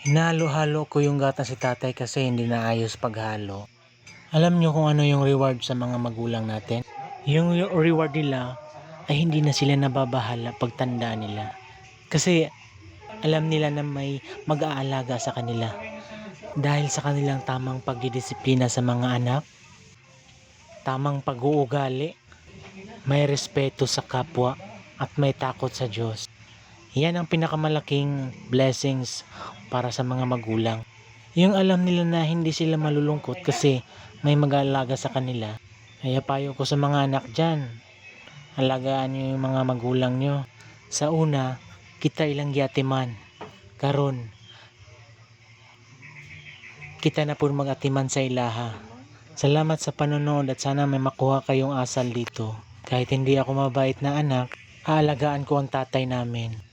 Hinalo-halo ko yung gatas si tatay kasi hindi naayos paghalo. Alam nyo kung ano yung reward sa mga magulang natin? Yung reward nila ay hindi na sila nababahala pagtanda nila. Kasi alam nila na may mag-aalaga sa kanila. Dahil sa kanilang tamang pagdidisiplina sa mga anak, tamang pag-uugali, may respeto sa kapwa at may takot sa Diyos. Yan ang pinakamalaking blessings para sa mga magulang. Yung alam nila na hindi sila malulungkot kasi may mag-aalaga sa kanila. Kaya payo ko sa mga anak dyan, alagaan nyo yung mga magulang nyo. Sa una, kita ilang yatiman. Karon, kita na po mag-atiman sa ilaha. Salamat sa panonood at sana may makuha kayong asal dito. Kahit hindi ako mabait na anak, aalagaan ko ang tatay namin.